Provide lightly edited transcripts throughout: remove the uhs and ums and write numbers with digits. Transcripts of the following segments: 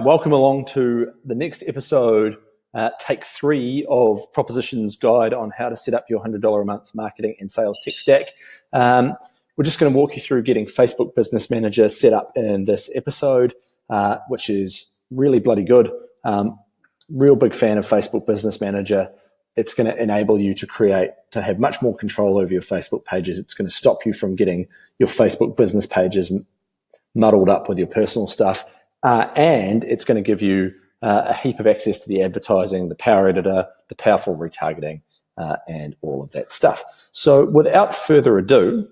Welcome along to the next episode, take 3 of Proposition's guide on how to set up your $100 a month marketing and sales tech stack. We're just going to walk you through getting Facebook Business Manager set up in this episode, which is really bloody good. Real big fan of Facebook Business Manager. It's going to enable you to have much more control over your Facebook pages. It's going to stop you from getting your Facebook business pages muddled up with your personal stuff. And it's going to give you a heap of access to the advertising, the power editor, the powerful retargeting, and all of that stuff. So without further ado,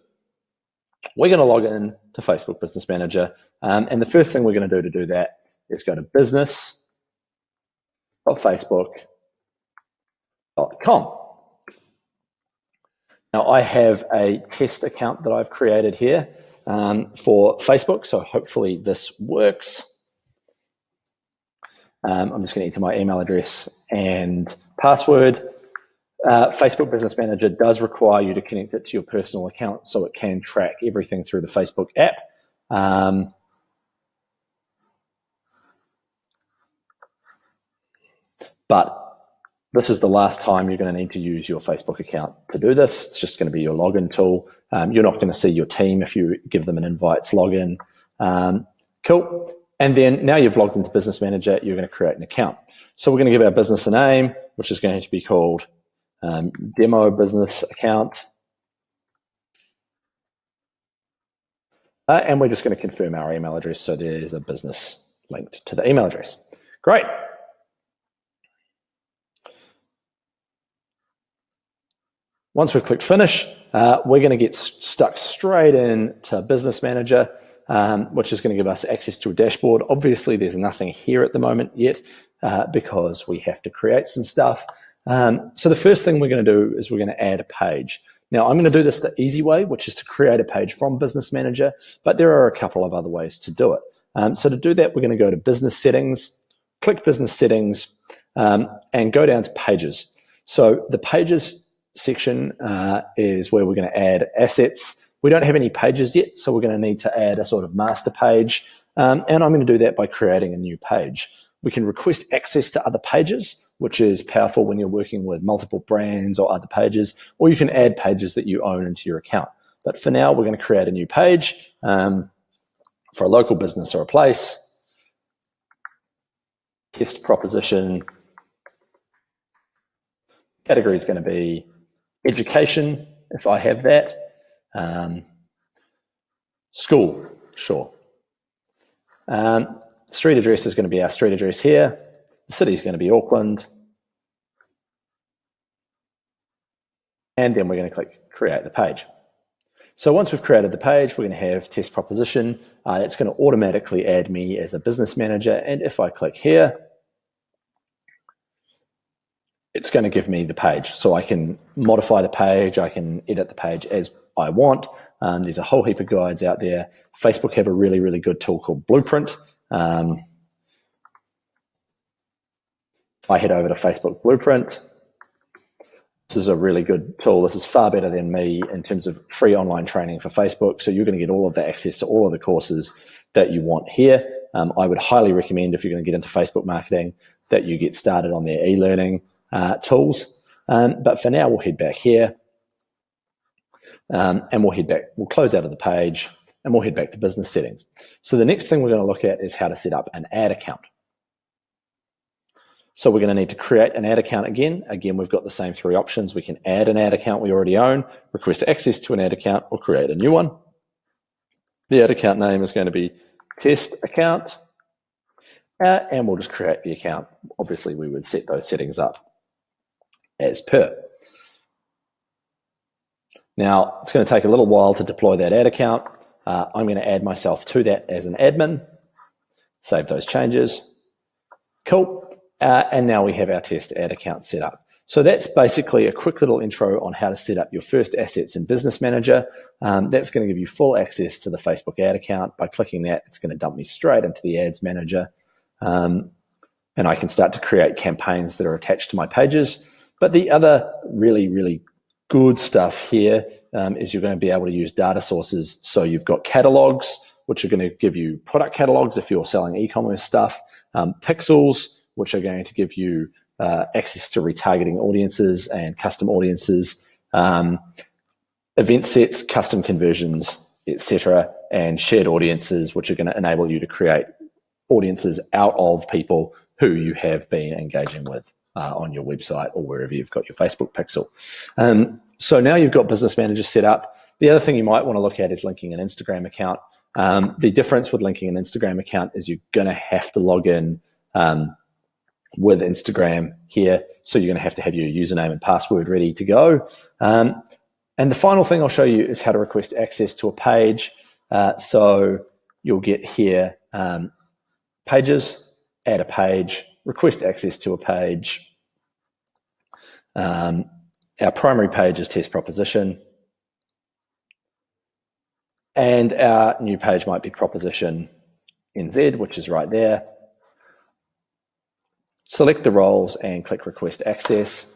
we're going to log in to Facebook Business Manager. And the first thing we're going to do that is go to business.facebook.com. Now I have a test account that I've created here for Facebook. So hopefully this works. I'm just going to enter my email address and password. Facebook Business Manager does require you to connect it to your personal account so it can track everything through the Facebook app. But this is the last time you're going to need to use your Facebook account to do this. It's just going to be your login tool. You're not going to see your team if you give them an invites login. Cool. And then now you've logged into Business Manager, you're going to create an account. So we're going to give our business a name, which is going to be called Demo Business Account. And we're just going to confirm our email address. So there's a business linked to the email address. Great. Once we've clicked finish, we're going to get stuck straight into Business Manager, which is going to give us access to a dashboard. Obviously, there's nothing here at the moment yet because we have to create some stuff. So the first thing we're going to do is we're going to add a page. Now, I'm going to do this the easy way, which is to create a page from Business Manager, but there are a couple of other ways to do it. So to do that, we're going to go to Business Settings, click Business Settings, and go down to Pages. So the Pages section is where we're going to add assets. We don't have any pages yet, so we're going to need to add a sort of master page. And I'm going to do that by creating a new page. We can request access to other pages, which is powerful when you're working with multiple brands or other pages, or you can add pages that you own into your account. But for now, we're going to create a new page for a local business or a place. Test proposition. Category is going to be education, if I have that. School, sure. Street address is going to be our street address here. The city is going to be Auckland. And then we're going to click create the page. So once we've created the page, we're going to have test proposition. It's going to automatically add me as a business manager. And if I click here, it's going to give me the page. So I can modify the page. I can edit the page as I want. There's a whole heap of guides out there. Facebook have a really, really good tool called Blueprint. If I head over to Facebook Blueprint, this is a really good tool. This is far better than me in terms of free online training for Facebook. So you're going to get all of the access to all of the courses that you want here. I would highly recommend, if you're going to get into Facebook marketing, that you get started on their e-learning tools. But for now, we'll head back here. And we'll close out of the page and we'll head back to business settings. So the next thing we're going to look at is how to set up an ad account. So we're going to need to create an ad account again. Again, we've got the same 3 options. We can add an ad account we already own, request access to an ad account, or create a new one. The ad account name is going to be test account, and we'll just create the account. Obviously, we would set those settings up as per. Now, it's going to take a little while to deploy that ad account. I'm going to add myself to that as an admin. Save those changes. Cool. And now we have our test ad account set up. So that's basically a quick little intro on how to set up your first assets in Business Manager. That's going to give you full access to the Facebook ad account. By clicking that, it's going to dump me straight into the Ads Manager. And I can start to create campaigns that are attached to my pages. But the other really, really good stuff here is you're going to be able to use data sources. So you've got catalogs, which are going to give you product catalogs if you're selling e-commerce stuff, pixels, which are going to give you access to retargeting audiences and custom audiences, event sets, custom conversions, etc., and shared audiences, which are going to enable you to create audiences out of people who you have been engaging with on your website or wherever you've got your Facebook pixel. So now you've got Business Manager set up. The other thing you might want to look at is linking an Instagram account. The difference with linking an Instagram account is you're going to have to log in with Instagram here. So you're going to have your username and password ready to go. And the final thing I'll show you is how to request access to a page. So you'll get here, pages, add a page, request access to a page. Our primary page is test proposition. And our new page might be proposition NZ, which is right there. Select the roles and click request access.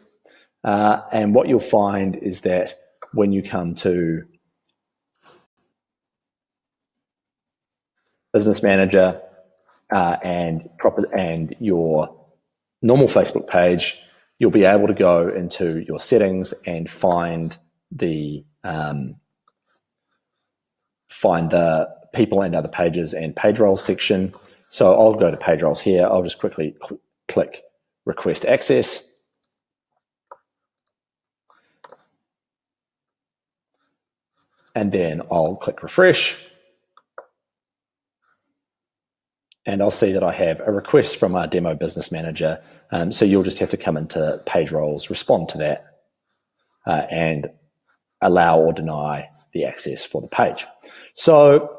And what you'll find is that when you come to Business Manager and your normal Facebook page, you'll be able to go into your settings and find the people and other pages and page roles section. So I'll go to page roles here. I'll just quickly click request access. And then I'll click refresh. And I'll see that I have a request from our demo Business Manager. So you'll just have to come into page roles, respond to that, and allow or deny the access for the page. So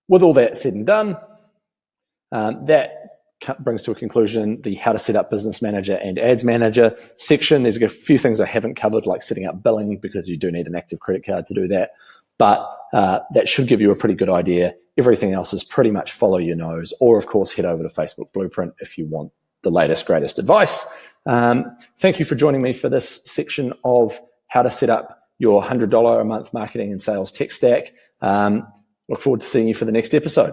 with all that said and done, that brings to a conclusion the how to set up Business Manager and Ads Manager section. There's a few things I haven't covered, like setting up billing, because you do need an active credit card to do that. But that should give you a pretty good idea. Everything else is pretty much follow your nose, or of course head over to Facebook Blueprint if you want the latest, greatest advice. Thank you for joining me for this section of how to set up your $100 a month marketing and sales tech stack. Look forward to seeing you for the next episode.